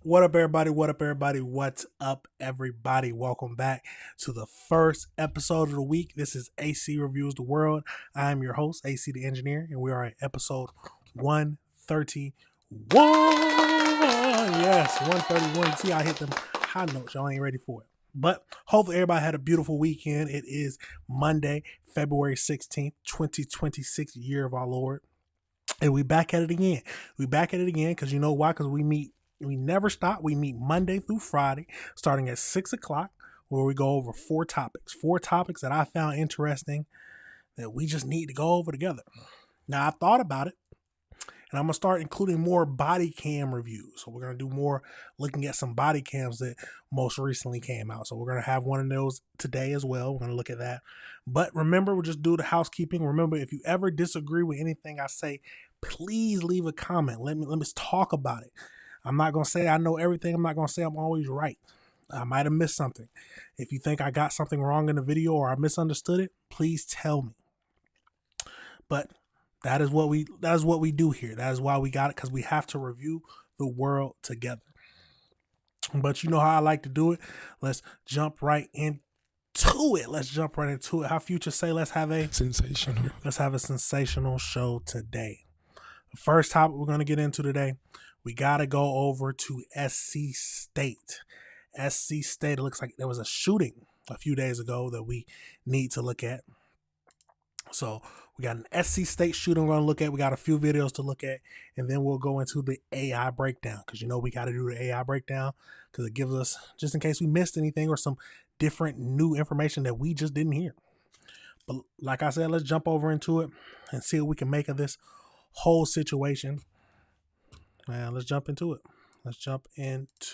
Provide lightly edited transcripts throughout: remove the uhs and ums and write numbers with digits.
What up, everybody? What up, everybody? What's up, everybody? Welcome back to the first episode of the week. This is AC Reviews the World. I am your host, AC the Engineer, and we are at episode 131. Yes, 131. See, I hit them high notes. Y'all ain't ready for it. But hopefully everybody had a beautiful weekend. It is Monday, February 16th, 2026, year of our Lord. And we back at it again. We back at it again because you know why? Because we never stop. We meet Monday through Friday, starting at 6 o'clock, where we go over four topics that I found interesting that we just need to go over together. Now, I thought about it, and I'm going to start including more body cam reviews. So we're going to do more looking at some body cams that most recently came out. So we're going to have one of those today as well. We're going to look at that. But remember, we'll just do the housekeeping. Remember, if you ever disagree with anything I say, please leave a comment. Let me talk about it. I'm not going to say I know everything. I'm not going to say I'm always right. I might have missed something. If you think I got something wrong in the video or I misunderstood it, please tell me. But that is what we do here. That is why we got it, because we have to review the world together. But you know how I like to do it. Let's jump right into it. How Future say, let's have a sensational show today. The first topic we're going to get into today, we got to go over to SC State. SC State, it looks like there was a shooting a few days ago that we need to look at. So we got an SC State shooting we're going to look at. We got a few videos to look at, and then we'll go into the AI breakdown, because you know we got to do the AI breakdown because it gives us, just in case we missed anything or some different new information that we just didn't hear. But like I said, let's jump over into it and see what we can make of this whole situation. And let's jump into it.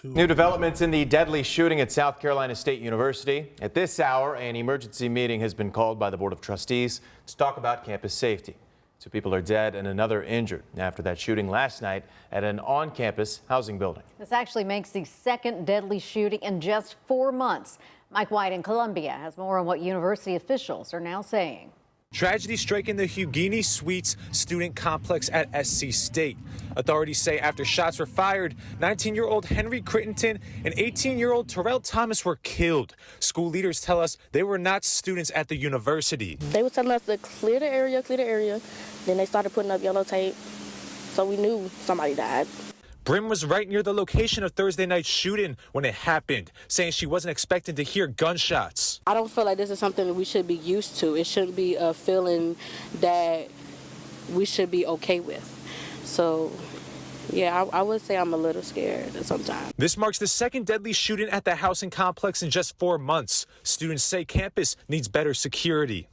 New developments in the deadly shooting at South Carolina State University. At this hour, an emergency meeting has been called by the Board of Trustees to talk about campus safety. 2 people are dead and another injured after that shooting last night at an on-campus housing building. This actually makes the second deadly shooting in just 4 months. Mike White in Columbia has more on what university officials are now saying. Tragedy striking the Gouges Suites student complex at SC State. Authorities say after shots were fired, 19-year-old Henry Crittenton and 18-year-old Terrell Thomas were killed. School leaders tell us they were not students at the university. They were telling us to clear the area. Then they started putting up yellow tape, so we knew somebody died. Brim was right near the location of Thursday night's shooting when it happened, saying she wasn't expecting to hear gunshots. I don't feel like this is something that we should be used to. It shouldn't be a feeling that we should be okay with. So, yeah, I would say I'm a little scared sometimes. This marks the second deadly shooting at the housing complex in just 4 months. Students say campus needs better security.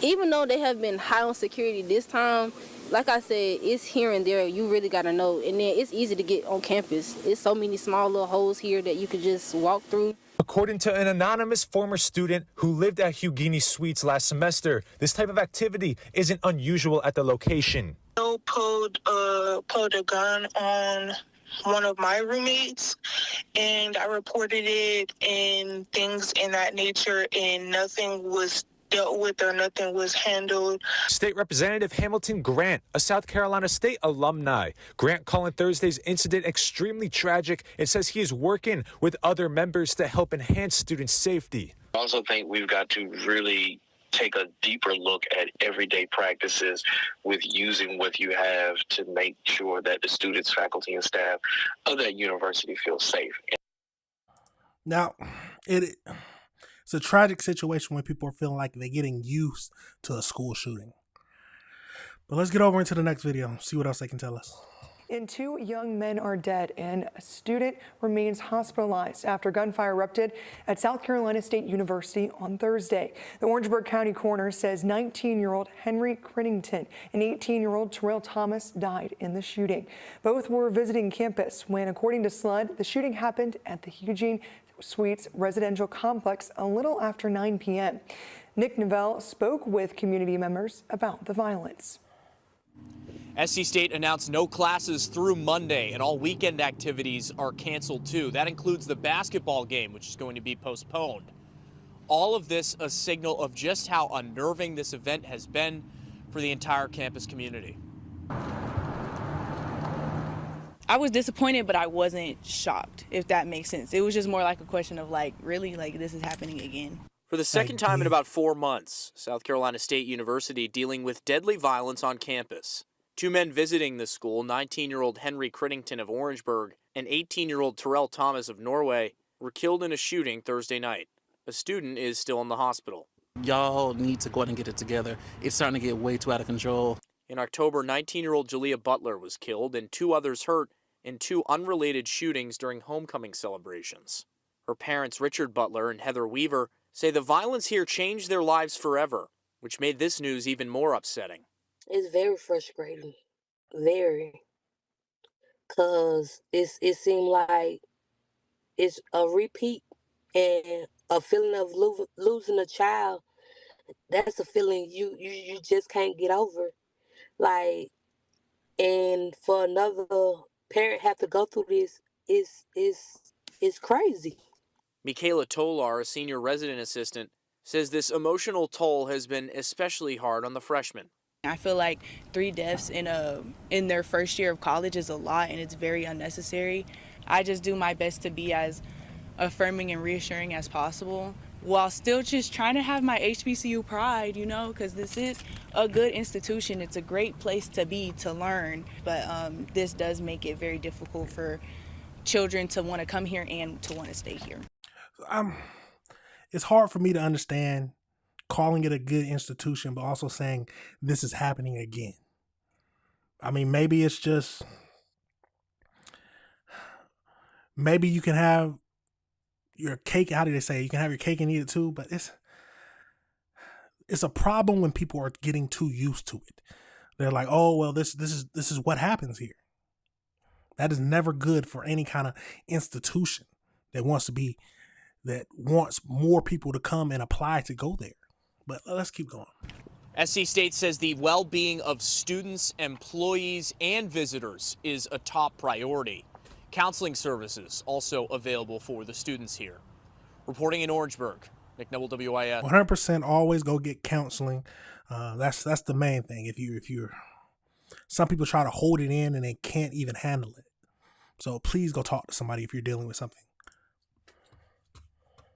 Even though they have been high on security this time, like I said, it's here and there. You really got to know. And then it's easy to get on campus. It's so many small little holes here that you could just walk through. According to an anonymous former student who lived at Gouges Suites last semester, this type of activity isn't unusual at the location. Pulled a gun on one of my roommates, and I reported it and things in that nature, and nothing was dealt with or nothing was handled. State Representative Hamilton Grant, a South Carolina State alumni. Grant calling Thursday's incident extremely tragic and says he is working with other members to help enhance student safety. I also think we've got to really take a deeper look at everyday practices with using what you have to make sure that the students, faculty, and staff of that university feel safe. Now, it's a tragic situation when people are feeling like they're getting used to a school shooting. But let's get over into the next video and see what else they can tell us. And 2 young men are dead and a student remains hospitalized after gunfire erupted at South Carolina State University on Thursday. The Orangeburg County coroner says 19-year-old Henry Crittenton and 18-year-old Terrell Thomas died in the shooting. Both were visiting campus when, according to SLUD, the shooting happened at the Gouges Suites residential complex a little after 9 p.m. Nick Novell spoke with community members about the violence. SC State announced no classes through Monday, and all weekend activities are canceled too. That includes the basketball game, which is going to be postponed. All of this a signal of just how unnerving this event has been for the entire campus community. I was disappointed, but I wasn't shocked, if that makes sense. It was just more like a question of like, really, like this is happening again. For the second time in about 4 months, South Carolina State University dealing with deadly violence on campus. 2 men visiting the school, 19-year-old Henry Crittington of Orangeburg and 18-year-old Terrell Thomas of Norway, were killed in a shooting Thursday night. A student is still in the hospital. Y'all need to go out and get it together. It's starting to get way too out of control. In October, 19-year-old Jalea Butler was killed and 2 others hurt in 2 unrelated shootings during homecoming celebrations. Her parents, Richard Butler and Heather Weaver, say the violence here changed their lives forever, which made this news even more upsetting. It's very frustrating, very, because it seemed like it's a repeat, and a feeling of losing a child, that's a feeling you just can't get over. Like, and for another parent have to go through this is crazy. Michaela Tolar, a senior resident assistant, says this emotional toll has been especially hard on the freshmen. I feel like 3 deaths in their first year of college is a lot, and it's very unnecessary. I just do my best to be as affirming and reassuring as possible, while still just trying to have my HBCU pride, you know, because this is a good institution. It's a great place to be, to learn, but this does make it very difficult for children to want to come here and to want to stay here. It's hard for me to understand calling it a good institution, but also saying this is happening again. I mean, maybe it's just, maybe you can have your cake, how do they say? You can have your cake and eat it too, but it's a problem when people are getting too used to it. They're like, oh, well, this is what happens here. That is never good for any kind of institution that wants more people to come and apply to go there. But let's keep going. SC State says the well-being of students, employees, and visitors is a top priority. Counseling services also available for the students here. Reporting in Orangeburg, Nick Neville, WIS. 100% always go get counseling. That's the main thing. If you're, some people try to hold it in and they can't even handle it. So please go talk to somebody if you're dealing with something.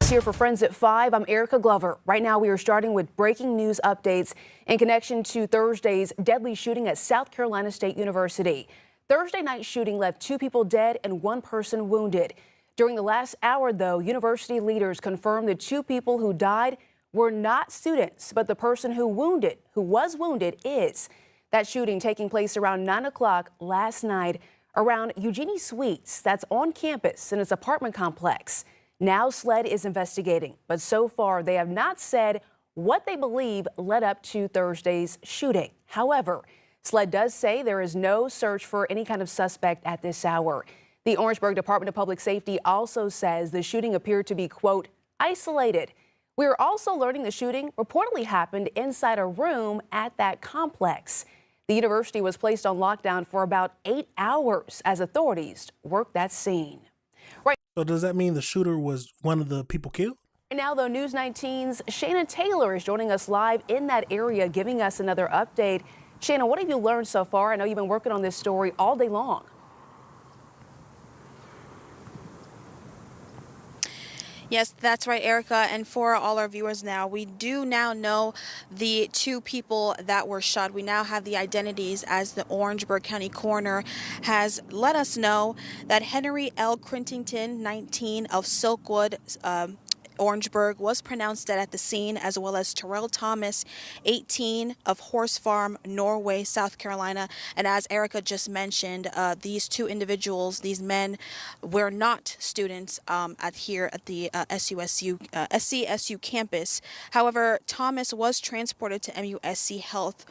Here for Friends at 5, I'm Erica Glover. Right now we are starting with breaking news updates in connection to Thursday's deadly shooting at South Carolina State University. Thursday night shooting left 2 people dead and 1 person wounded. During the last hour, though, university leaders confirmed the 2 people who died were not students, but the person who was wounded is. That shooting taking place around 9 o'clock last night around Eugenie Suites. That's on campus in its apartment complex. Now SLED is investigating, but so far they have not said what they believe led up to Thursday's shooting. However, SLED does say there is no search for any kind of suspect at this hour. The Orangeburg Department of Public Safety also says the shooting appeared to be, quote, isolated. We are also learning the shooting reportedly happened inside a room at that complex. The university was placed on lockdown for about 8 hours as authorities worked that scene. Right. So does that mean the shooter was one of the people killed? Right now, though, News 19's Shannon Taylor is joining us live in that area, giving us another update. Shannon, what have you learned so far? I know you've been working on this story all day long. Yes, that's right, Erica. And for all our viewers now, we do now know the 2 people that were shot. We now have the identities, as the Orangeburg County coroner has let us know that Henry L. Crittington, 19, of Silkwood, Orangeburg, was pronounced dead at the scene, as well as Terrell Thomas, 18, of Horse Farm, Norway, South Carolina. And as Erica just mentioned, these 2 individuals, these men, were not students here at the SCSU campus. However, Thomas was transported to MUSC Health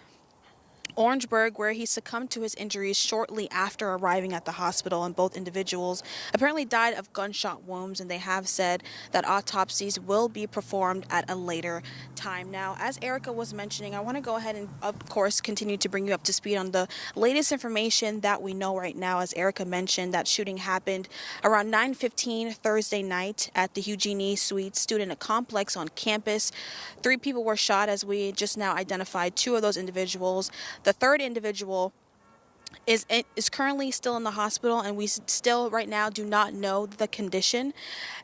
Orangeburg, where he succumbed to his injuries shortly after arriving at the hospital, and both individuals apparently died of gunshot wounds, and they have said that autopsies will be performed at a later time. Now, as Erica was mentioning, I want to go ahead and, of course, continue to bring you up to speed on the latest information that we know right now. As Erica mentioned, that shooting happened around 9:15 Thursday night at the Eugenie Suites student complex on campus. 3 people were shot, as we just now identified 2 of those individuals. The 3rd individual is currently still in the hospital, and we still right now do not know the condition.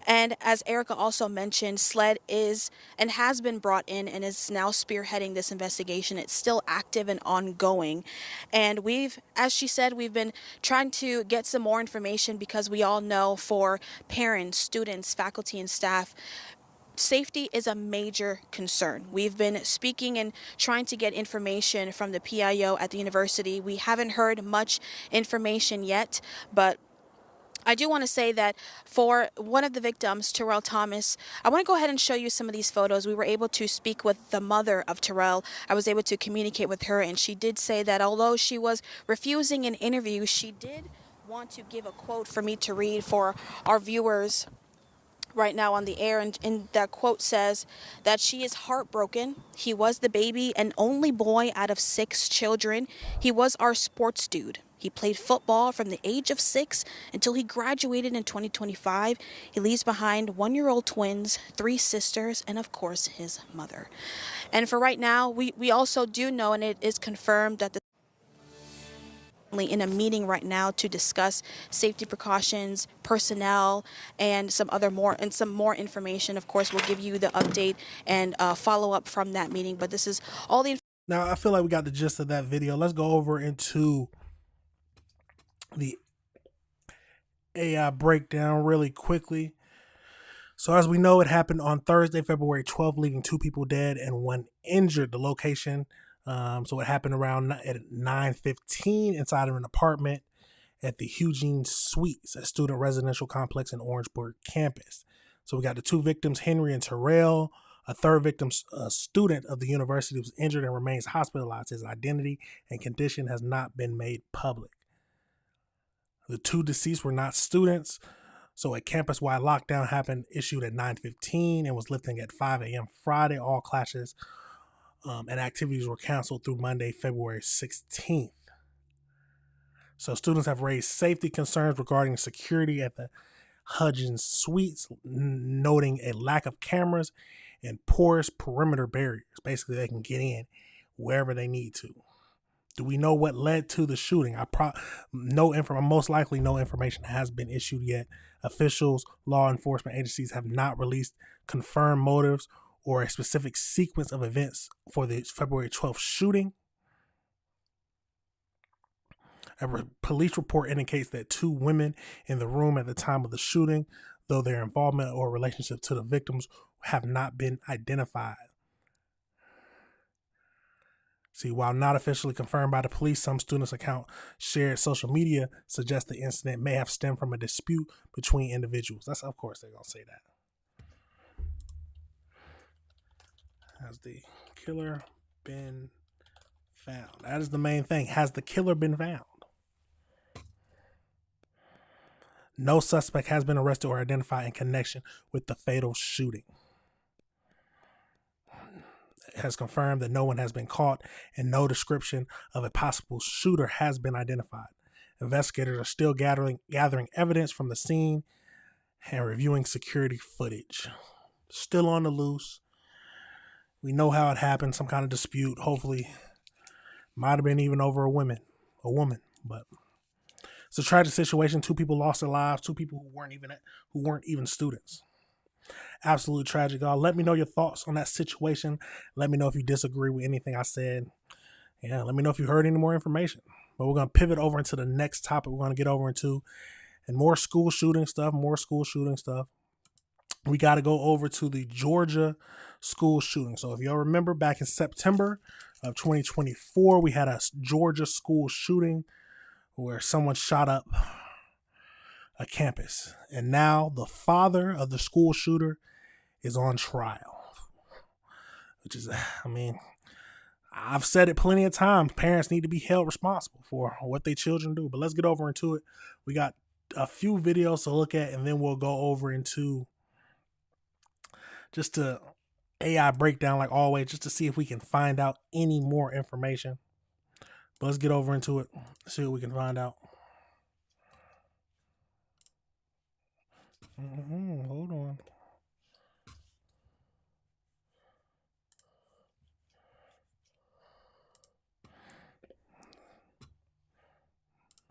And as Erica also mentioned, SLED is and has been brought in and is now spearheading this investigation. It's still active and ongoing. And as she said, we've been trying to get some more information because we all know for parents, students, faculty, and staff, safety is a major concern. We've been speaking and trying to get information from the PIO at the university. We haven't heard much information yet, but I do want to say that for one of the victims, Terrell Thomas, I want to go ahead and show you some of these photos. We were able to speak with the mother of Terrell. I was able to communicate with her, and she did say that although she was refusing an interview, she did want to give a quote for me to read for our viewers right now on the air, and that quote says that she is heartbroken. He was the baby and only boy out of 6 children. He was our sports dude. He played football from the age of 6 until he graduated in 2025. He leaves behind 1-year-old twins, 3 sisters, and of course his mother. And for right now, we also do know, and it is confirmed, that the in a meeting right now to discuss safety precautions, personnel, and some more information. Of course, we'll give you the update and follow up from that meeting. But this is all the. Now, I feel like we got the gist of that video. Let's go over into the AI breakdown really quickly. So as we know, it happened on Thursday, February 12th, leaving 2 people dead and 1 injured. The location. So it happened around at 9:15 inside of an apartment at the Eugene Suites, a student residential complex in Orangeburg campus. So we got the 2 victims, Henry and Terrell. A third victim, a student of the university, was injured and remains hospitalized. His identity and condition has not been made public. The 2 deceased were not students. So a campus-wide lockdown happened, issued at 9:15 and was lifting at 5 a.m. Friday. All classes and activities were canceled through Monday, February 16th. So students have raised safety concerns regarding security at the Hudgens Suites, noting a lack of cameras and porous perimeter barriers. Basically, they can get in wherever they need to. Do we know what led to the shooting? Most likely no information has been issued yet. Officials, law enforcement agencies have not released confirmed motives or a specific sequence of events for the February 12th shooting. A police report indicates that 2 women in the room at the time of the shooting, though their involvement or relationship to the victims have not been identified. See, while not officially confirmed by the police, some students' account shared social media suggest the incident may have stemmed from a dispute between individuals. That's, of course, they're going to say that. Has the killer been found? That is the main thing. Has the killer been found? No suspect has been arrested or identified in connection with the fatal shooting. It has confirmed that no one has been caught and no description of a possible shooter has been identified. Investigators are still gathering evidence from the scene and reviewing security footage. Still on the loose. We know how it happened, some kind of dispute. Hopefully, might have been even over a woman, but it's a tragic situation. 2 people lost their lives, 2 people who weren't even students. Absolutely tragic, y'all. Let me know your thoughts on that situation. Let me know if you disagree with anything I said. Yeah, let me know if you heard any more information. But we're going to pivot over into the next topic we're going to get over into, and more school shooting stuff. We got to go over to the Georgia school shooting. So if y'all remember, back in September of 2024, we had a Georgia school shooting where someone shot up a campus. And now the father of the school shooter is on trial. Which is, I've said it plenty of times. Parents need to be held responsible for what their children do. But let's get over into it. We got a few videos to look at, and then we'll go over into just a AI breakdown like always, just to see if we can find out any more information. But let's get over into it, see what we can find out. Hold on.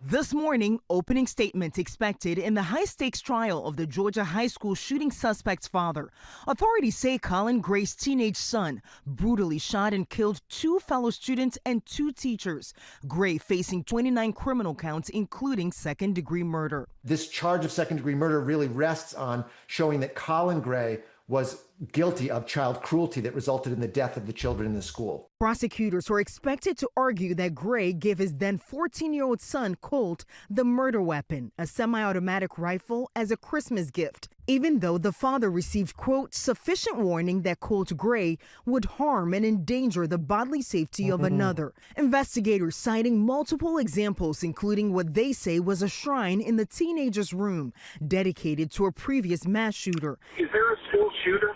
This morning, opening statements expected in the high-stakes trial of the Georgia high school shooting suspect's father. Authorities say Colin Gray's teenage son brutally shot and killed 2 fellow students and 2 teachers. Gray facing 29 criminal counts, including second-degree murder. This charge of second-degree murder really rests on showing that Colin Gray was guilty of child cruelty that resulted in the death of the children in the school. Prosecutors are expected to argue that Gray gave his then 14-year-old son, Colt, the murder weapon, a semi-automatic rifle, as a Christmas gift, even though the father received, quote, sufficient warning that Colt Gray would harm and endanger the bodily safety of another. Investigators citing multiple examples, including what they say was a shrine in the teenager's room, dedicated to a previous mass shooter. Is there a school shooter?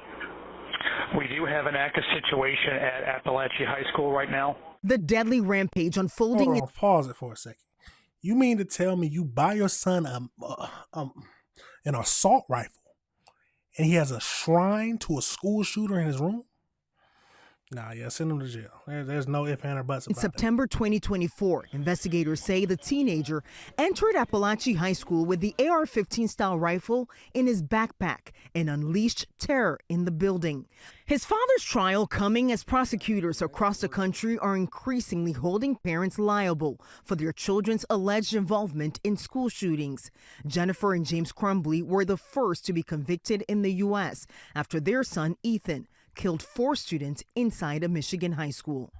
We do have an active situation at Appalachia High School right now. The deadly rampage unfolding. Hold on, pause it for a second. You mean to tell me you buy your son an assault rifle and he has a shrine to a school shooter in his room? Nah, yeah, send him to jail. There's no ifs, ands, or buts about In September 2024, investigators say the teenager entered Appalachia High School with the AR-15 style rifle in his backpack and unleashed terror in the building. His father's trial coming as prosecutors across the country are increasingly holding parents liable for their children's alleged involvement in school shootings. Jennifer and James Crumbly were the first to be convicted in the U.S. after their son, Ethan, killed 4 students inside a Michigan high school.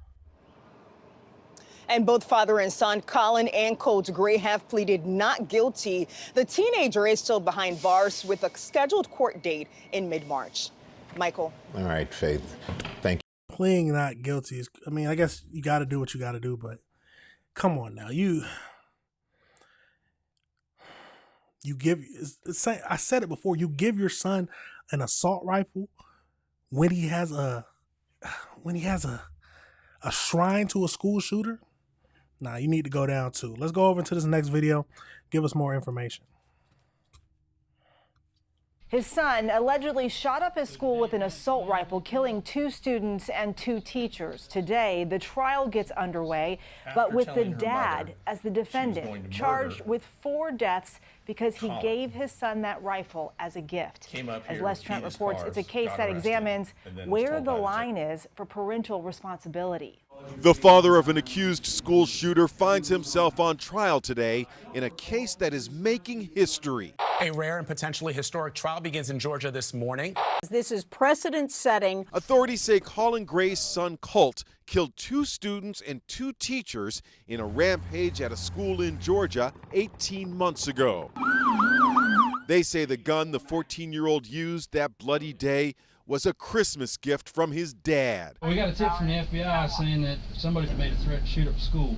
And both father and son, Colin and Colt Gray, have pleaded not guilty. The teenager is still behind bars with a scheduled court date in mid-March. Michael. All right, Faith. Thank you. Pleading not guilty is, I mean, I guess you got to do what you got to do, but come on now. You give, I said it before, you give your son an assault rifle when he has a shrine to a school shooter. Nah, you need to go down too. Let's go over into this next video. Give us more information. His son allegedly shot up his school with an assault rifle, killing 2 students and 2 teachers. Today, the trial gets underway, but with the dad as the defendant, charged with 4 deaths because he gave his son that rifle as a gift. As Les Trent reports, it's a case that examines where the line is for parental responsibility. The father of an accused school shooter finds himself on trial today in a case that is making history. A rare and potentially historic trial begins in Georgia this morning. This is precedent-setting. Authorities say Colin Gray's son, Colt, killed 2 students and 2 teachers in a rampage at a school in Georgia 18 months ago. They say the gun the 14-year-old used that bloody day was a Christmas gift from his dad. We got a tip from the FBI saying that somebody made a threat to shoot up school.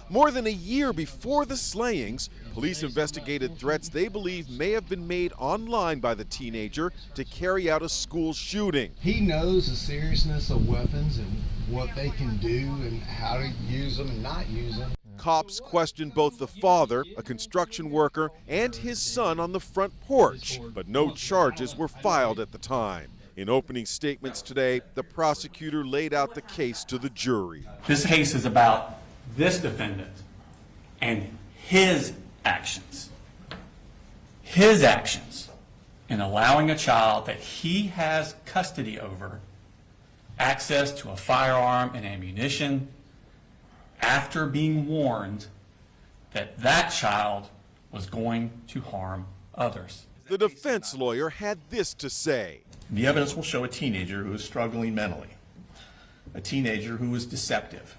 More than a year before the slayings, police investigated threats they believe may have been made online by the teenager to carry out a school shooting. He knows the seriousness of weapons and what they can do and how to use them and not use them. Cops questioned both the father, a construction worker, and his son on the front porch, but no charges were filed at the time. In opening statements today, the prosecutor laid out the case to the jury. This case is about this defendant and his actions in allowing a child that he has custody over access to a firearm and ammunition after being warned that that child was going to harm others. The defense lawyer had this to say. The evidence will show a teenager who is struggling mentally, a teenager who is deceptive,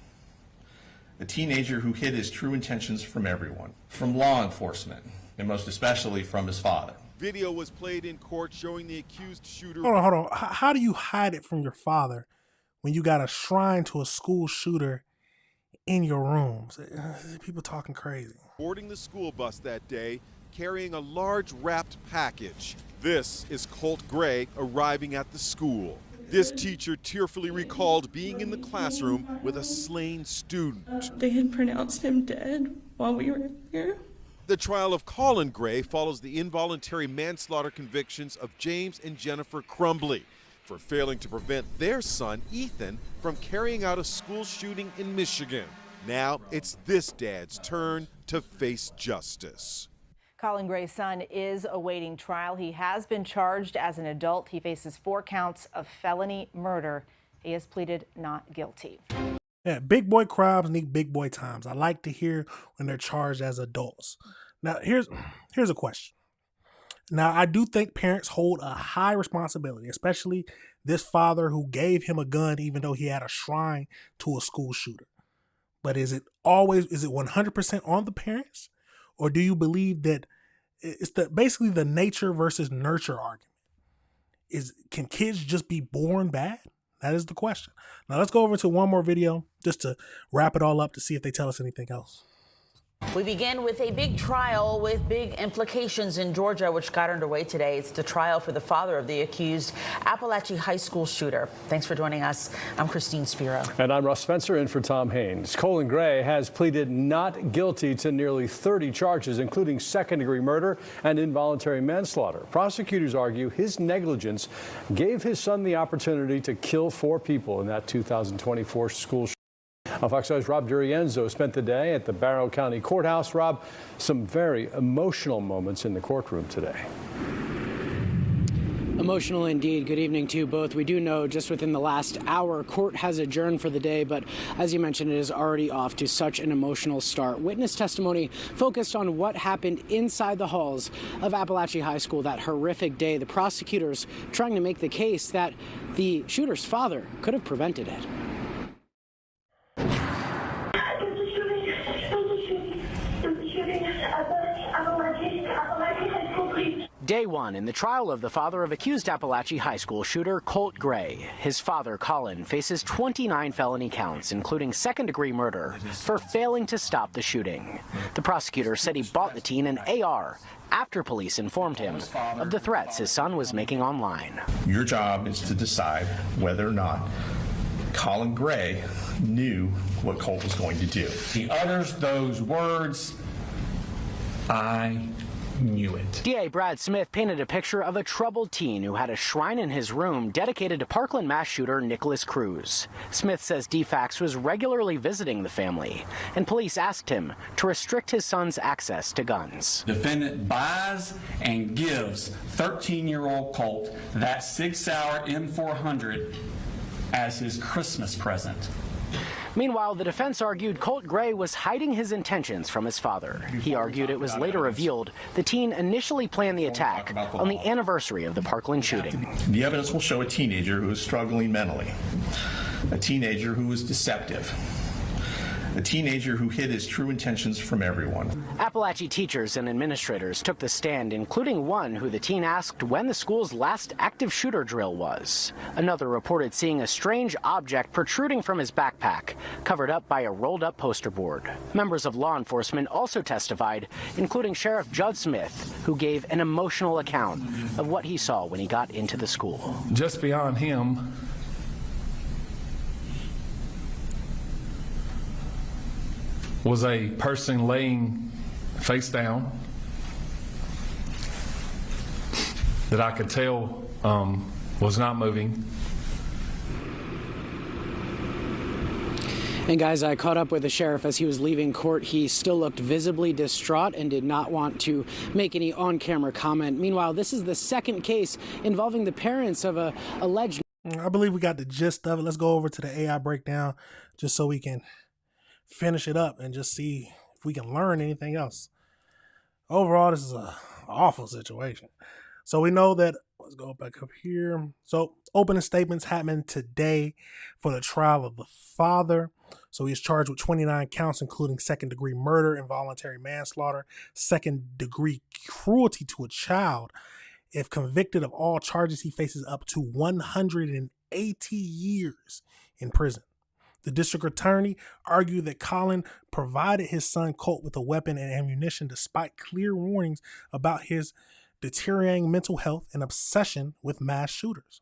a teenager who hid his true intentions from everyone, from law enforcement, and most especially from his father. Video was played in court showing the accused shooter. Hold on. How do you hide it from your father when you got a shrine to a school shooter in your rooms? People talking crazy. Boarding the school bus that day, carrying a large wrapped package. This is Colt Gray arriving at the school. This teacher tearfully recalled being in the classroom with a slain student. They had pronounced him dead while we were here. The trial of Colin Gray follows the involuntary manslaughter convictions of James and Jennifer Crumbly for failing to prevent their son, Ethan, from carrying out a school shooting in Michigan. Now it's this dad's turn to face justice. Colin Gray's son is awaiting trial. He has been charged as an adult. He faces 4 counts of felony murder. He has pleaded not guilty. Yeah, big boy crimes need big boy times. I like to hear when they're charged as adults. Now, here's a question. Now, I do think parents hold a high responsibility, especially this father who gave him a gun even though he had a shrine to a school shooter. But is it 100% on the parents? Or do you believe that it's basically the nature versus nurture argument? Can kids just be born bad? That is the question. Now let's go over to one more video just to wrap it all up to see if they tell us anything else. We begin with a big trial with big implications in Georgia, which got underway today. It's the trial for the father of the accused Appalachia High School shooter. Thanks for joining us. I'm Christine Spiro. And I'm Russ Spencer in for Tom Haynes. Colin Gray has pleaded not guilty to nearly 30 charges, including second-degree murder and involuntary manslaughter. Prosecutors argue his negligence gave his son the opportunity to kill 4 people in that 2024 school shooting. Fox 5's Rob Durienzo spent the day at the Barrow County Courthouse. Rob, some very emotional moments in the courtroom today. Emotional indeed. Good evening to you both. We do know just within the last hour, court has adjourned for the day, but as you mentioned, it is already off to such an emotional start. Witness testimony focused on what happened inside the halls of Appalachia High School that horrific day. The prosecutors trying to make the case that the shooter's father could have prevented it. Day 1 in the trial of the father of accused Appalachia High School shooter Colt Gray. His father, Colin, faces 29 felony counts, including second-degree murder, for failing to stop the shooting. The prosecutor said he bought the teen an AR after police informed him of the threats his son was making online. Your job is to decide whether or not Colin Gray knew what Colt was going to do. He utters those words, "I knew it." DA Brad Smith painted a picture of a troubled teen who had a shrine in his room dedicated to Parkland mass shooter Nicholas Cruz. Smith says DFAX was regularly visiting the family, and police asked him to restrict his son's access to guns. Defendant buys and gives 13-year-old Colt that 6-hour M400 as his Christmas present. Meanwhile, the defense argued Colt Gray was hiding his intentions from his father. He argued it was later revealed the teen initially planned the attack on the anniversary of the Parkland shooting. The evidence will show a teenager who is struggling mentally, a teenager who is deceptive, a teenager who hid his true intentions from everyone. Appalachia teachers and administrators took the stand, including one who the teen asked when the school's last active shooter drill was. Another reported seeing a strange object protruding from his backpack, covered up by a rolled-up poster board. Members of law enforcement also testified, including Sheriff Judd Smith, who gave an emotional account of what he saw when he got into the school. Just beyond him was a person laying face down that I could tell was not moving. And guys, I caught up with the sheriff as he was leaving court. He still looked visibly distraught and did not want to make any on-camera comment. Meanwhile, this is the second case involving the parents of a alleged... I believe we got the gist of it. Let's go over to the AI breakdown just so we can finish it up and just see if we can learn anything else. Overall, this is an awful situation. So we know that, let's go back up here. So opening statements happened today for the trial of the father. So he's charged with 29 counts, including second-degree murder, involuntary manslaughter, second-degree cruelty to a child. If convicted of all charges, he faces up to 180 years in prison. The district attorney argued that Colin provided his son Colt with a weapon and ammunition despite clear warnings about his deteriorating mental health and obsession with mass shooters.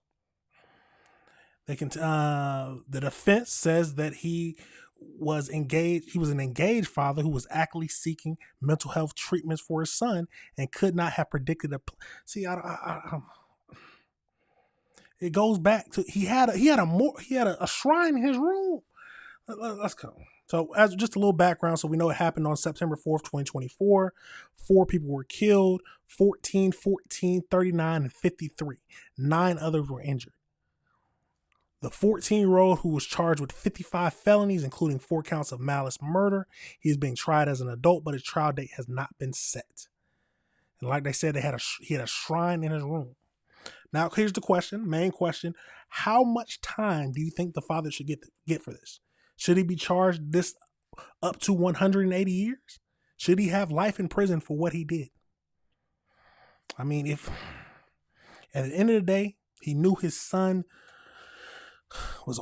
The defense says that he was engaged. He was an engaged father who was actively seeking mental health treatments for his son and could not have predicted it goes back to he had a shrine in his room. Let's go. So as just a little background, so we know it happened on September 4th, 2024. 4 people were killed, 14, 39, and 53. 9 others were injured. The 14-year-old, who was charged with 55 felonies, including 4 counts of malice murder, he is being tried as an adult, but his trial date has not been set. And like they said, he had a shrine in his room. Now, here's the question, main question. How much time do you think the father should get for this? Should he be charged this up to 180 years? Should he have life in prison for what he did? I mean, if at the end of the day, he knew his son was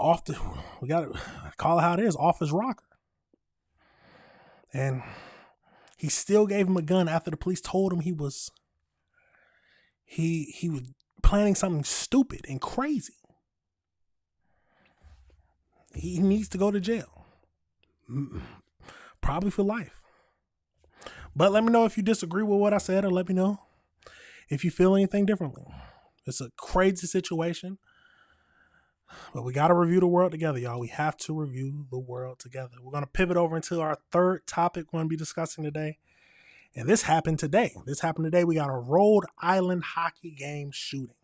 we got to call it how it is, off his rocker. And he still gave him a gun after the police told him he was planning something stupid and crazy. He needs to go to jail. Probably for life. But let me know if you disagree with what I said, or let me know if you feel anything differently. It's a crazy situation. But we got to review the world together, y'all. We have to review the world together. We're going to pivot over into our third topic we're going to be discussing today. And this happened today. We got a Rhode Island hockey game shooting.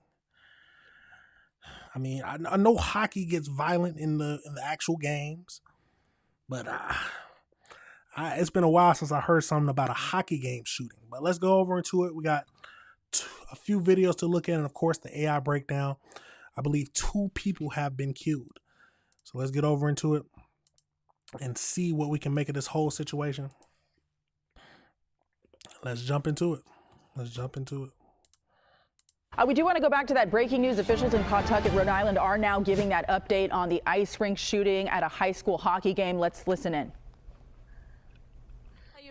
I mean, I know hockey gets violent in the actual games, but it's been a while since I heard something about a hockey game shooting. But let's go over into it. We got a few videos to look at, and of course the AI breakdown. I believe 2 people have been killed. So let's get over into it and see what we can make of this whole situation. Let's jump into it. We do want to go back to that breaking news. Officials in Pawtucket, Rhode Island are now giving that update on the ice rink shooting at a high school hockey game. Let's listen in.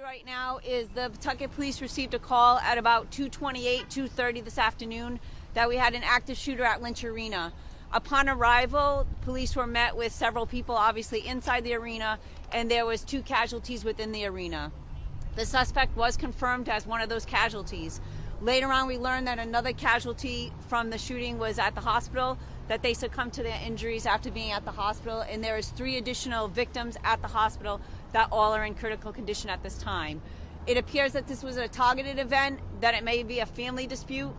Right now is the Pawtucket police received a call at about 2:30 this afternoon that we had an active shooter at Lynch Arena. Upon arrival, police were met with several people obviously inside the arena, and there was 2 casualties within the arena. The suspect was confirmed as one of those casualties. Later on, we learned that another casualty from the shooting was at the hospital, that they succumbed to their injuries after being at the hospital, and there is 3 additional victims at the hospital that all are in critical condition at this time. It appears that this was a targeted event, that it may be a family dispute.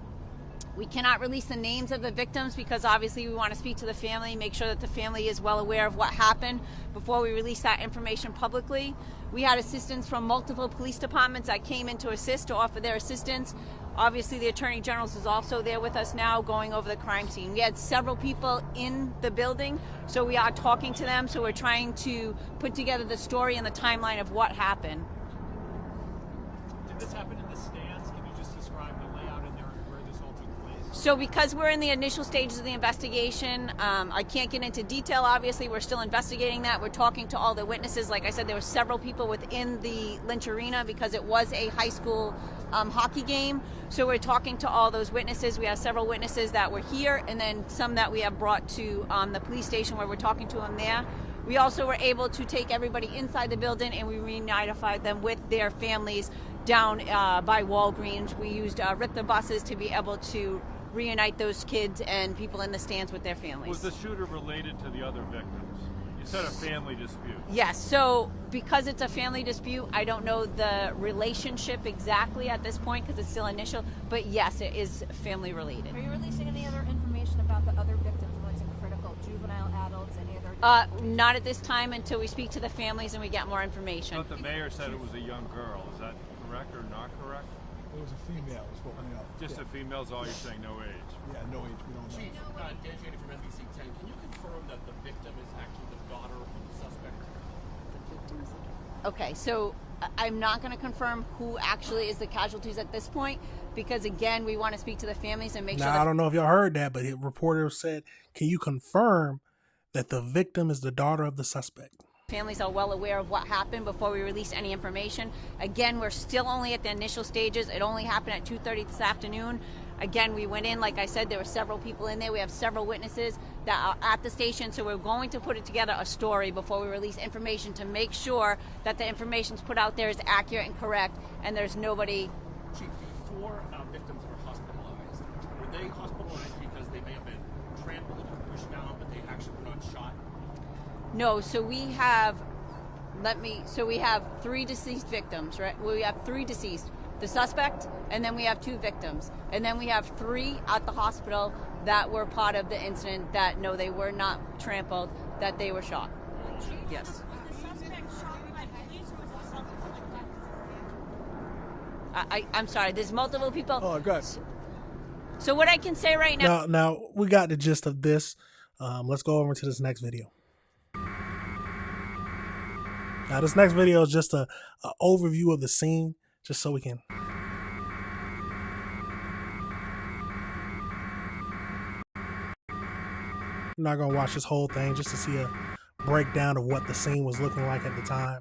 We cannot release the names of the victims because obviously we want to speak to the family, make sure that the family is well aware of what happened before we release that information publicly. We had assistance from multiple police departments that came in to assist, to offer their assistance. Obviously, the Attorney General is also there with us now going over the crime scene. We had several people in the building, so we are talking to them. So we're trying to put together the story and the timeline of what happened. Did this happen in the stands? Can you just describe the layout in there and where this all took place? So because we're in the initial stages of the investigation, I can't get into detail. Obviously, we're still investigating that. We're talking to all the witnesses. Like I said, there were several people within the Lynch Arena because it was a high school hockey game. So we're talking to all those witnesses. We have several witnesses that were here, and then some that we have brought to the police station where we're talking to them there. We also were able to take everybody inside the building, and we reunified them with their families down by Walgreens. We used RIPTA buses to be able to reunite those kids and people in the stands with their families. Was the shooter related to the other victims? You said a family dispute. Yes, so because it's a family dispute, I don't know the relationship exactly at this point because it's still initial, but yes, it is family related. Are you releasing any other information about the other victims, whether it's critical, juvenile, adults, any other? Not at this time until we speak to the families and we get more information. But the mayor said it was a young girl. Is that correct or not correct? It was a female, is what we know. Just a female is all you're saying, no age? Yeah, no age, we don't know. Chief, dedicated from NBC 10, can you confirm that the victim is actually the daughter of the suspect? Okay, so I'm not going to confirm who actually is the casualties at this point because, again, we want to speak to the families and make sure. Now, I don't know if y'all heard that, but a reporter said, can you confirm that the victim is the daughter of the suspect? Families are well aware of what happened before we release any information. Again, we're still only at the initial stages. It only happened at 2:30 this afternoon. Again, we went in, like I said, there were several people in there. We have several witnesses that are at the station, so we're going to put it together a story before we release information to make sure that the information's put out there is accurate and correct, and there's nobody. Chief, the 4 victims were hospitalized. Were they hospitalized because they may have been trampled or pushed down, but they actually were not shot? No, so we have So we have 3 deceased victims, right? We have 3 deceased. The suspect, and then we have 2 victims. And then we have 3 at the hospital that were part of the incident that, no, they were not trampled, that they were shot. Yes. I'm sorry, there's multiple people. Oh, good. So what I can say right now. Now we got the gist of this. Let's go over to this next video. Now this next video is just a overview of the scene, just so we can. I'm not gonna watch this whole thing, just to see a breakdown of what the scene was looking like at the time.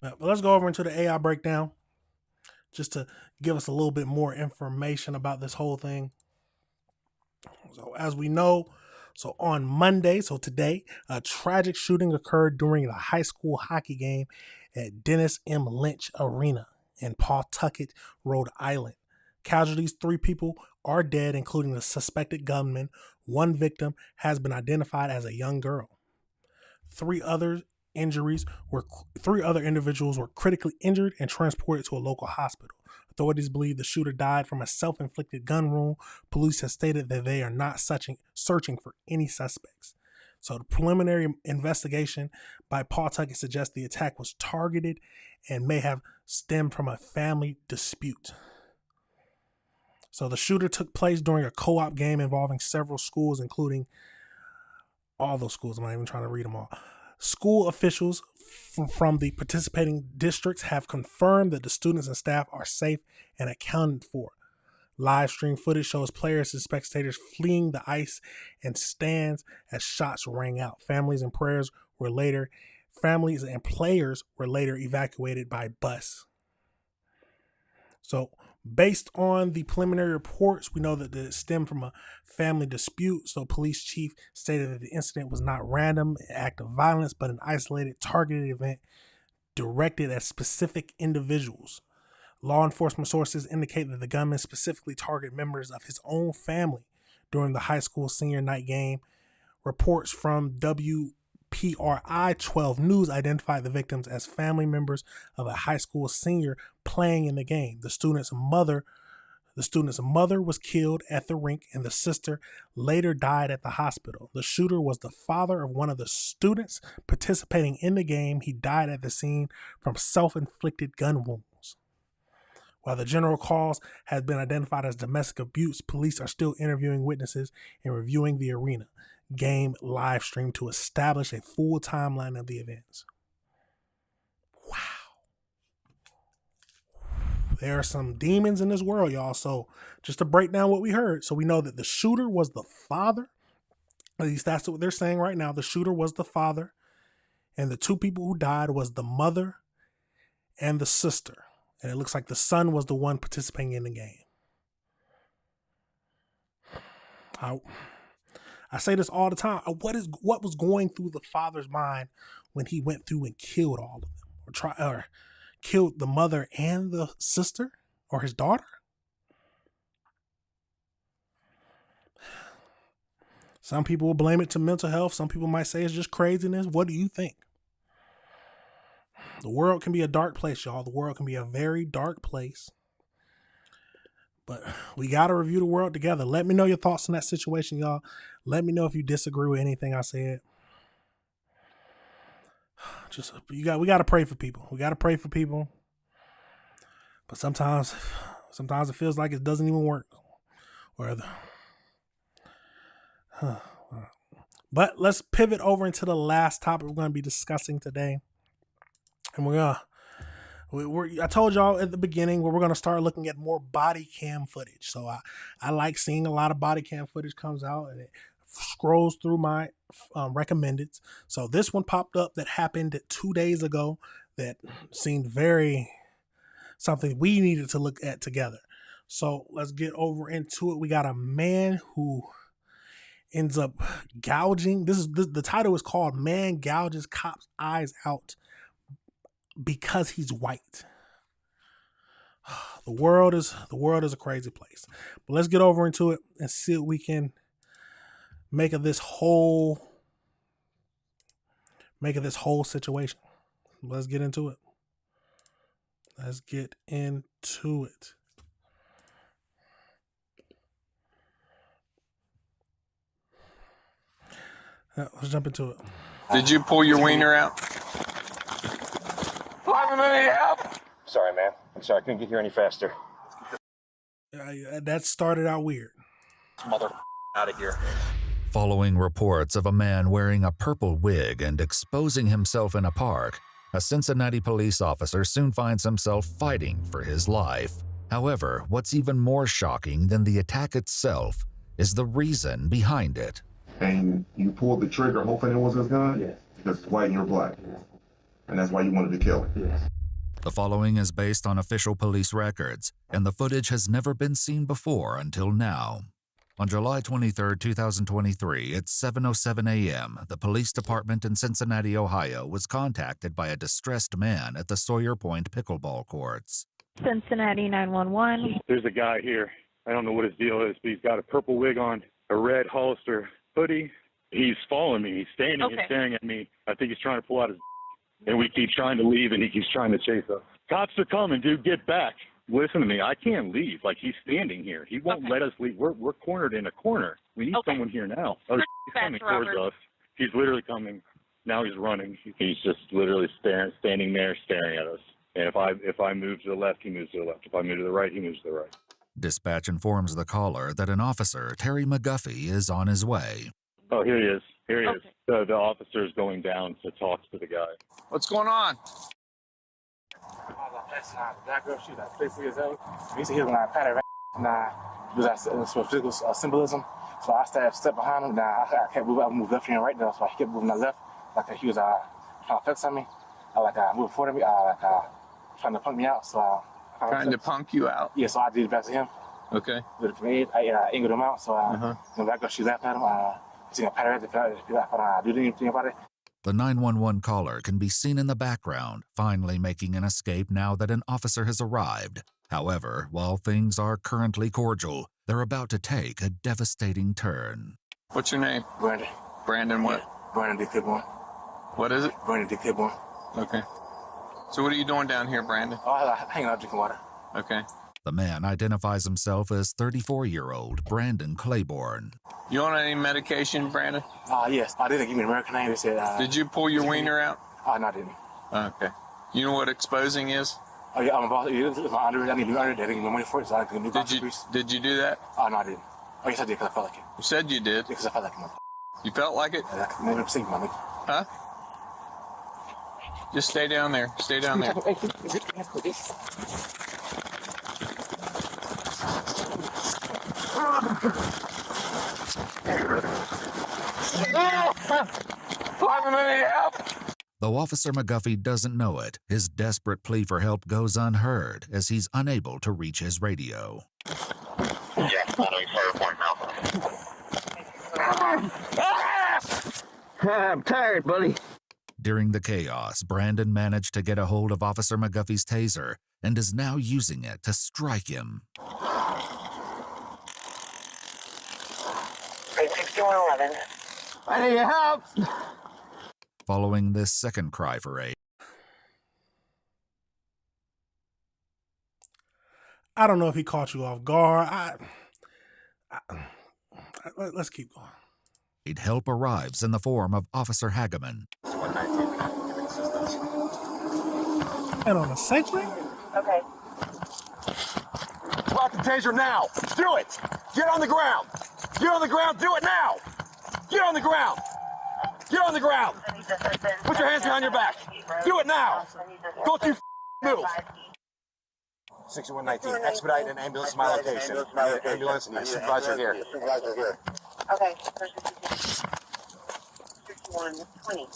But let's go over into the AI breakdown, just to give us a little bit more information about this whole thing. So as we know, so on Monday, so today, a tragic shooting occurred during the high school hockey game at Dennis M. Lynch Arena in Pawtucket, Rhode Island. Casualties, 3 people are dead, including the suspected gunman. 1 victim has been identified as a young girl. 3 other individuals were critically injured and transported to a local hospital. Authorities believe the shooter died from a self-inflicted gun wound. Police have stated that they are not searching for any suspects. So the preliminary investigation by Pawtucket suggests the attack was targeted and may have stemmed from a family dispute. So the shooter took place during a co-op game involving several schools, including all those schools. I'm not even trying to read them all. School officials from the participating districts have confirmed that the students and staff are safe and accounted for. Live stream footage shows players and spectators fleeing the ice and stands as shots rang out. Families and players were later evacuated by bus. So based on the preliminary reports, we know that it stemmed from a family dispute. So police chief stated that the incident was not random act of violence, but an isolated, targeted event directed at specific individuals. Law enforcement sources indicate that the gunman specifically targeted members of his own family during the high school senior night game. Reports from WPRI 12 News identified the victims as family members of a high school senior playing in the game. The student's mother was killed at the rink, and the sister later died at the hospital. The shooter was the father of one of the students participating in the game. He died at the scene from self-inflicted gun wounds. While the general cause has been identified as domestic abuse, police are still interviewing witnesses and reviewing the arena game live stream to establish a full timeline of the events. Wow. There are some demons in this world, y'all. So just to break down what we heard. So we know that the shooter was the father. At least that's what they're saying right now. The shooter was the father. And the 2 people who died was the mother and the sister. And it looks like the son was the one participating in the game. I say this all the time. What was going through the father's mind when he went through and killed all of them, or killed the mother and the sister, or his daughter? Some people will blame it to mental health. Some people might say it's just craziness. What do you think? The world can be a dark place, y'all. The world can be a very dark place. But we got to review the world together. Let me know your thoughts on that situation, y'all. Let me know if you disagree with anything I said. We got to pray for people. We got to pray for people. But sometimes it feels like it doesn't even work. But let's pivot over into the last topic we're going to be discussing today. And I told y'all at the beginning where we're going to start looking at more body cam footage. So I like seeing a lot of body cam footage comes out, and it scrolls through my recommendeds. So this one popped up that happened 2 days ago that seemed something we needed to look at together. So let's get over into it. We got a man who ends up gouging. The title is called "Man Gouges Cop's Eyes Out Because He's White." The world is a crazy place. But let's get over into it and see what we can make of this whole situation. Let's get into it. Let's jump into it. Did you pull your wiener out? Sorry, man. I'm sorry. I couldn't get here any faster. That started out weird. Mother out of here. Following reports of a man wearing a purple wig and exposing himself in a park, a Cincinnati police officer soon finds himself fighting for his life. However, what's even more shocking than the attack itself is the reason behind it. And you pulled the trigger hoping it was his gun? Yes. Because it's white and you're black. Yes. And that's why you wanted to kill him? Yes. The following is based on official police records, and the footage has never been seen before until now. On July 23, 2023, at 7:07 a.m., the police department in Cincinnati, Ohio, was contacted by a distressed man at the Sawyer Point pickleball courts. Cincinnati 911. There's a guy here. I don't know what his deal is, but he's got a purple wig on, a red Hollister hoodie. He's following me. He's standing and staring at me. I think he's trying to pull out his and we keep trying to leave, and he keeps trying to chase us. Cops are coming, dude. Get back. Listen to me. I can't leave. Like, he's standing here. He won't let us leave. We're cornered in a corner. We need someone here now. Oh, he's coming towards us. He's literally coming. Now he's running. He's just literally standing there staring at us. And if I move to the left, he moves to the left. If I move to the right, he moves to the right. Dispatch informs the caller that an officer, Terry McGuffey, is on his way. Oh, here he is. Here he is. The officer is going down to talk to the guy. What's going on? That girl, she was 34 years old. We used to hear when I patted her. It was for physical symbolism. So I stepped behind him. I kept moving. I moved left here and right there. So he kept moving to the left. Like he was trying to flex on me. I moved forward me. Trying to punk me out. So trying to punk you out? Yeah, so I did it back to him. Okay. I angled him out. So that girl, she laughed at him. I patted her. If I do anything about it. The 911 caller can be seen in the background, finally making an escape now that an officer has arrived. However, while things are currently cordial, they're about to take a devastating turn. What's your name? Brandon. Brandon what? Yeah. Brandon D. Claiborne. What is it? Brandon D. Claiborne. Okay. So what are you doing down here, Brandon? Oh, I'm hanging out drinking water. Okay. The man identifies himself as 34-year-old Brandon Claiborne. You on any medication, Brandon? Yes. I didn't give me an American name. They said. Did you pull your wiener out? No, I didn't. Okay. You know what exposing is? Oh, yeah, I'm about to. It's my underwear. I need new underwear. They didn't give me money for it, so I got a new box. Did you do that? Oh, no, I didn't. Oh, yes, I did, because I felt like it. You said you did? Yeah, because I felt like it. You felt like it? Yeah, I never seen my nigga. Huh? Just stay down there. Stay down there. Though Officer McGuffey doesn't know it, his desperate plea for help goes unheard as he's unable to reach his radio. I'm tired, buddy. During the chaos, Brandon managed to get a hold of Officer McGuffey's taser and is now using it to strike him. 6111. I need your help. Following this second cry for aid, I don't know if he caught you off guard. Let's keep going. Help arrives in the form of Officer Hageman. And on a segment? Okay. Drop the taser now. Do it. Get on the ground. Get on the ground. Do it now. Get on the ground. Get on the ground. Put your hands behind your back. Do it now. Don't you move. 6119. Expedite an ambulance to my location. Ambulance and supervisor here. Okay. 6120.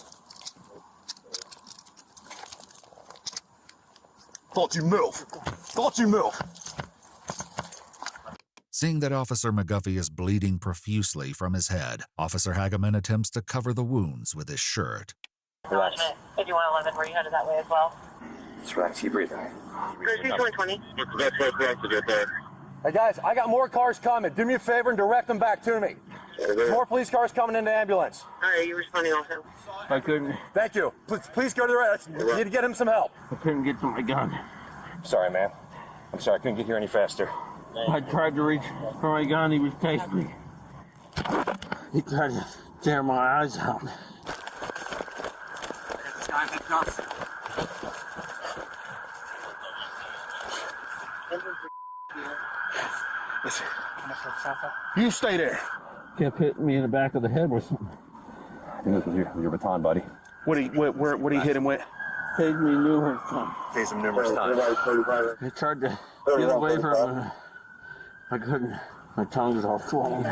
Don't you move. Don't you move. Seeing that Officer McGuffey is bleeding profusely from his head, Officer Hageman attempts to cover the wounds with his shirt. 5111, were you headed that way as well? Just relax. Keep breathing. Gouges 120. Hey guys, I got more cars coming. Do me a favor and direct them back to me. More police cars coming in the ambulance. All right, you responding also? I couldn't. Thank you. Please go to the right. You need to get him some help. I couldn't get to my gun. Sorry, man. I'm sorry. I couldn't get here any faster. I tried to reach for my gun. He was chasing me. He tried to tear my eyes out. This guy hit cuffs. You stay there. Kept hitting me in the back of the head with something. I think this was your baton, buddy. What did he hit him with? Tased me numerous times. Tased him numerous times. I tried to get away from him. I couldn't. My tongue was all swollen.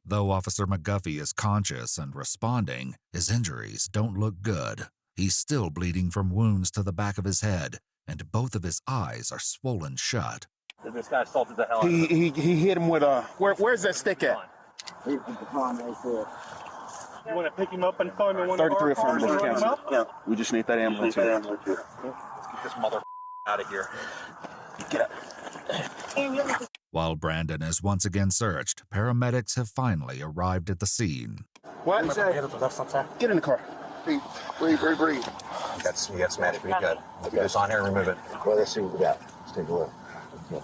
Though Officer McGuffey is conscious and responding, his injuries don't look good. He's still bleeding from wounds to the back of his head, and both of his eyes are swollen shut. This guy assaulted the hell out of him. He hit him with a. Where's that stick at? He's the baton right there. You want to pick him up and throw him in one of 33 our of them. cars and run him up? Yeah. We just need that ambulance here. Let's get this mother out of here. Get up. While Brandon is once again searched, paramedics have finally arrived at the scene. What? Get in the car. Breathe. You got smashed pretty good. Put this on here and remove it. Well, let's see what we got. Let's take a look. Okay.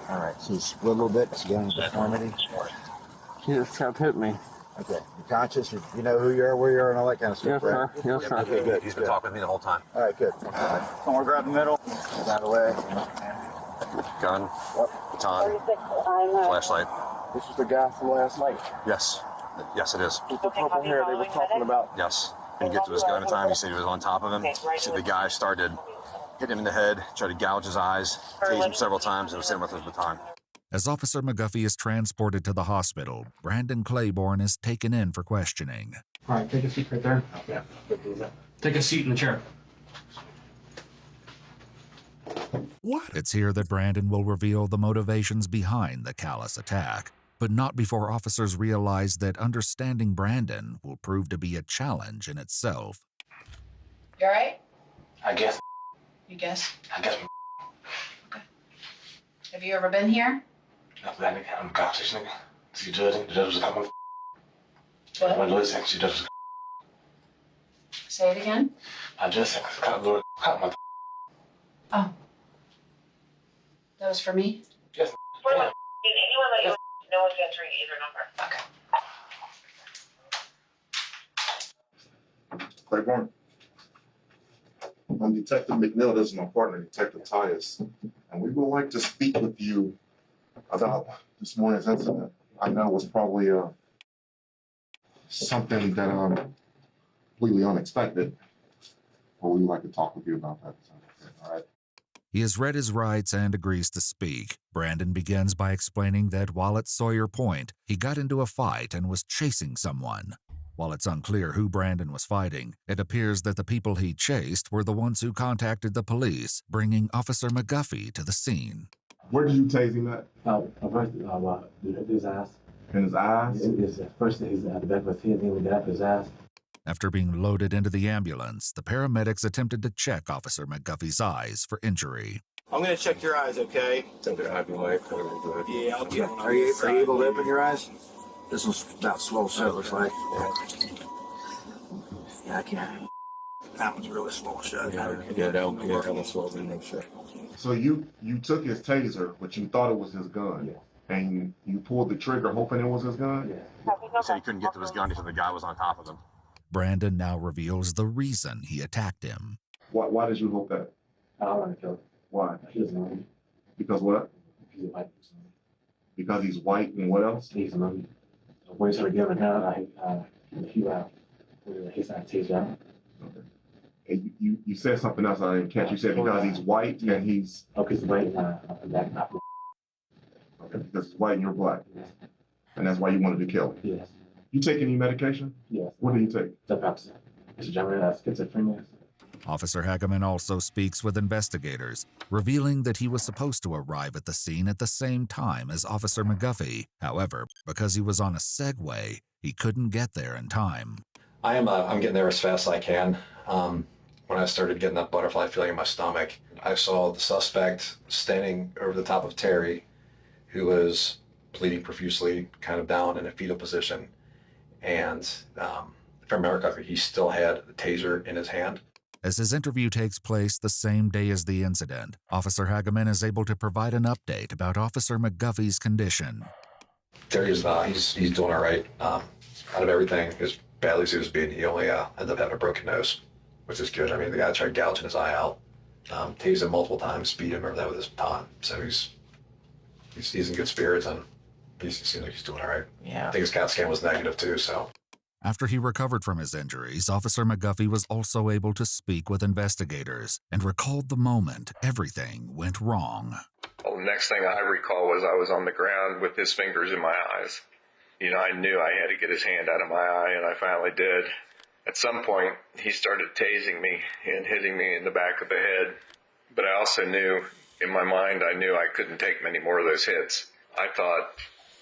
All right. She's split a little bit. She's got a deformity. She just kept hitting me. Okay. You're conscious. You know who you are, where you are, and all that kind of stuff, right? Yes, sir. Okay, good. He's been talking with me the whole time. All right, good. Someone grab the middle. Get out of the way. Gun, baton, flashlight. This is the guy from last night. Yes. Yes, it is. With the purple hair they were talking about. Yes. Couldn't get to his gun in time. He said he was on top of him. He said the guy started hitting him in the head, tried to gouge his eyes, tased him several times, and was hit him with his baton. As Officer McGuffey is transported to the hospital, Brandon Claiborne is taken in for questioning. All right, take a seat right there. Yeah. Take a seat in the chair. What? It's here that Brandon will reveal the motivations behind the callous attack, but not before officers realize that understanding Brandon will prove to be a challenge in itself. You all right? I guess. You guess? I guess. Okay. Have you ever been here? After that nigga, I'm a cop, nigga. See, the judge was a cop. What? My lawyer said she does. Say it again. I just said cop lawyer, cop my. Oh. That was for me? Yes. Did anyone let you know? No one's answering either number. Okay. Claiborne. I'm Detective McNeil. This is my partner, Detective Tyus. And we would like to speak with you about this morning's incident. I know it was probably something that completely unexpected, but we'd like to talk with you about that. All right. He has read his rights and agrees to speak. Brandon begins by explaining that while at Sawyer Point, he got into a fight and was chasing someone. While it's unclear who Brandon was fighting, it appears that the people he chased were the ones who contacted the police, bringing Officer McGuffey to the scene. Where did you tase him at? First, his eyes. In his eyes? First, he's at the back of his head, then we got his eyes. After being loaded into the ambulance, the paramedics attempted to check Officer McGuffey's eyes for injury. I'm gonna check your eyes, okay? Take it out of your way. Yeah, I'll get Are you able to open your eyes? This one's about swollen shut, looks like. Yeah, I can. That one's really swollen shut. That was swollen. So you took his taser, but you thought it was his gun. Yeah. And you pulled the trigger hoping it was his gun? Yeah. He said he couldn't get to his gun because the guy was on top of him. Brandon now reveals the reason he attacked him. Why did you hope that? I don't want to kill him. Why? He doesn't know me. Because what? He's white. Because he's white and what else? He's a mummy. When he's given out, he's not teased out. Okay. And you said something else I didn't catch. You said because he's white and he's... Okay, he's white and black. Okay, because he's white and you're black. Yes. And that's why you wanted to kill him? Yes. You take any medication? Yes. What do you take? Depepsin. It's a general schizophrenia. Officer Hageman also speaks with investigators, revealing that he was supposed to arrive at the scene at the same time as Officer McGuffey. However, because he was on a Segway, he couldn't get there in time. I'm getting there as fast as I can. when I started getting that butterfly feeling in my stomach, I saw the suspect standing over the top of Terry, who was bleeding profusely, kind of down in a fetal position. And if I remember correctly, he still had the taser in his hand. As his interview takes place the same day as the incident, Officer Hageman is able to provide an update about Officer McGuffey's condition. Terry's he's doing all right. Out of everything, as badly as he was beaten, he only ended up having a broken nose, which is good. I mean, the guy tried gouging his eye out, tased him multiple times, beat him over that with his baton. So he's in good spirits, and he seems like he's doing all right. Yeah. I think his CAT scan was negative too, so. After he recovered from his injuries, Officer McGuffey was also able to speak with investigators and recalled the moment everything went wrong. Well, the next thing I recall was I was on the ground with his fingers in my eyes. You know, I knew I had to get his hand out of my eye, and I finally did. At some point, he started tasing me and hitting me in the back of the head. But I also knew, in my mind, I knew I couldn't take many more of those hits. I thought,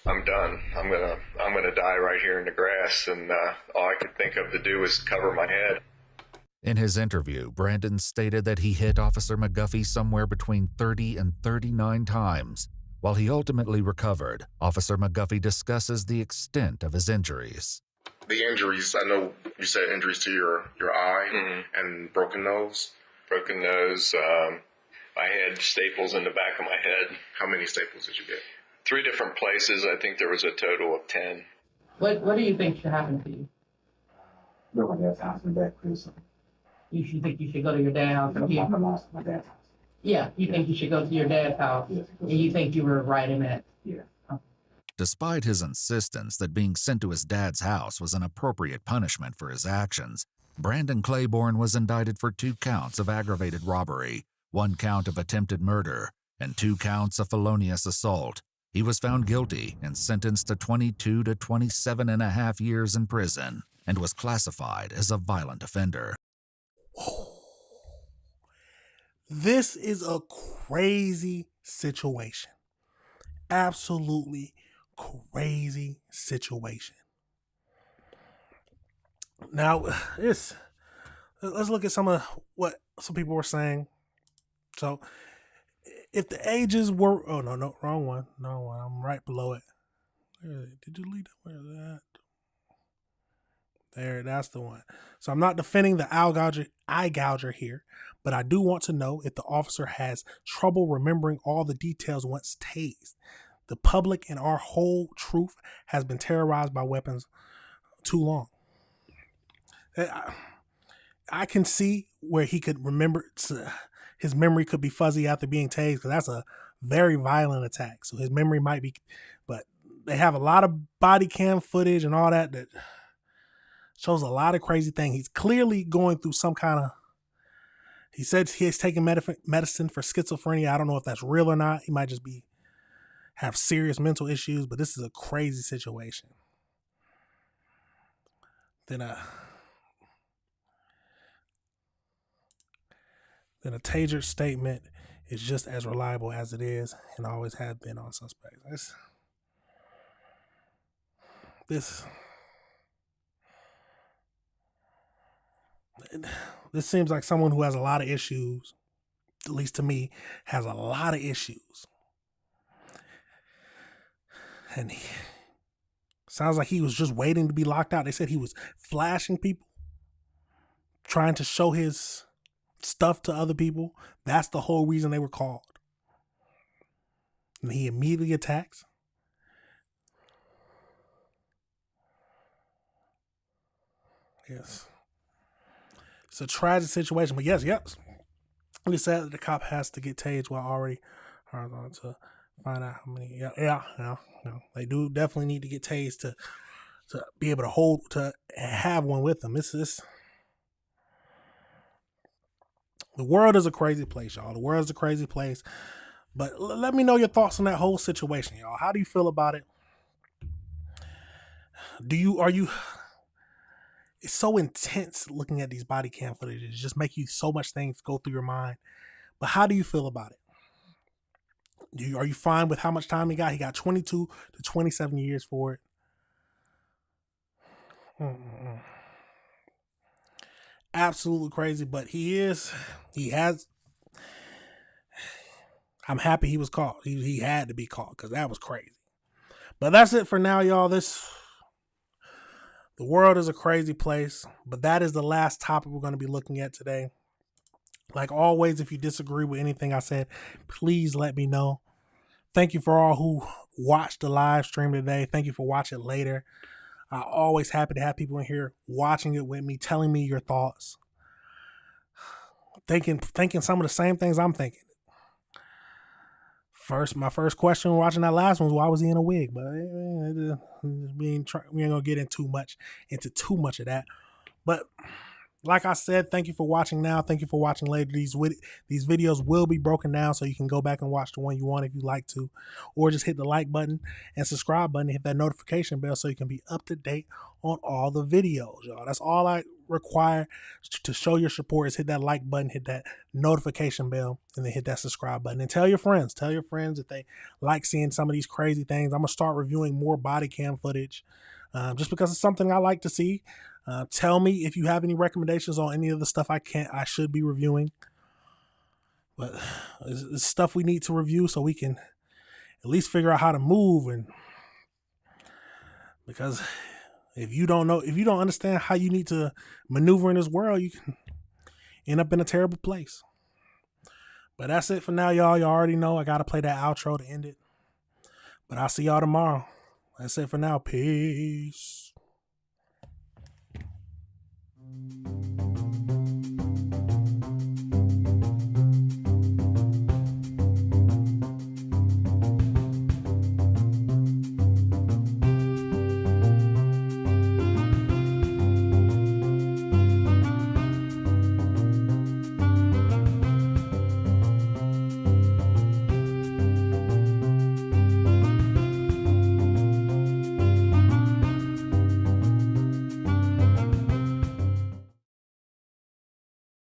I'm done. I'm gonna die right here in the grass, and all I could think of to do was cover my head. In his interview, Brandon stated that he hit Officer McGuffey somewhere between 30 and 39 times. While he ultimately recovered, Officer McGuffey discusses the extent of his injuries. The injuries, I know you said injuries to your eye and broken nose. Broken nose. I had staples in the back of my head. How many staples did you get? 3 different places. I think there was a total of 10. What do you think should happen to you? Go to my dad's house. My dad crazy. You should think you should go to your dad's house. My dad's house. Yeah, you think you should go to your dad's house, and you think you were right in that. Yeah. Despite his insistence that being sent to his dad's house was an appropriate punishment for his actions, Brandon Claiborne was indicted for 2 counts of aggravated robbery, 1 count of attempted murder, and 2 counts of felonious assault. He was found guilty and sentenced to 22 to 27 and a half years in prison and was classified as a violent offender. This is a crazy situation. Absolutely crazy situation. Now, let's look at some of what some people were saying. So, if the ages were, wrong one. I'm right below it. Did you delete it? Where is that? There, that's the one. So I'm not defending the eye gouger here, but I do want to know if the officer has trouble remembering all the details once tased. The public and our whole truth has been terrorized by weapons too long. I can see where he could remember, his memory could be fuzzy after being tased, because that's a very violent attack. So his memory might be, but they have a lot of body cam footage and all that shows a lot of crazy things. He's clearly going through some kind of, he said he's taking medicine for schizophrenia. I don't know if that's real or not. He might just have serious mental issues, but this is a crazy situation. Then a tasered statement is just as reliable as it is and always has been on suspects. This seems like someone who has a lot of issues, at least to me, has a lot of issues. And sounds like he was just waiting to be locked out. They said he was flashing people, trying to show his stuff to other people. That's the whole reason they were called. And he immediately attacks. Yes. It's a tragic situation, but yes. It's sad that the cop has to get tased while already horizontal to find out how many. Yeah. They do definitely need to get tased to be able to have one with them. The world is a crazy place, y'all. The world is a crazy place. But let me know your thoughts on that whole situation, y'all. How do you feel about it? It's so intense looking at these body cam footage. It just make you so much things go through your mind. But how do you feel about it? Are you fine with how much time he got? He got 22 to 27 years for it. absolutely crazy, but I'm happy he was caught. He had to be caught because that was crazy. But that's it for now, y'all. The world is a crazy place, but that is the last topic we're going to be looking at today. Like always, if you disagree with anything I said, please let me know. Thank you for all who watched the live stream today. Thank you for watching later. I'm always happy to have people in here watching it with me, telling me your thoughts, thinking some of the same things I'm thinking. My first question watching that last one was, why was he in a wig? But we ain't gonna get into too much of that. But like I said, thank you for watching now. Thank you for watching later. These videos will be broken down so you can go back and watch the one you want if you like to. Or just hit the like button and subscribe button and hit that notification bell so you can be up to date on all the videos, y'all. That's all I require to show your support is hit that like button, hit that notification bell, and then hit that subscribe button. And tell your friends if they like seeing some of these crazy things. I'm going to start reviewing more body cam footage just because it's something I like to see. Tell me if you have any recommendations on any of the stuff I should be reviewing. But it's stuff we need to review so we can at least figure out how to move. And because if you don't understand how you need to maneuver in this world, you can end up in a terrible place. But that's it for now, y'all. Y'all already know I got to play that outro to end it. But I'll see y'all tomorrow. That's it for now. Peace.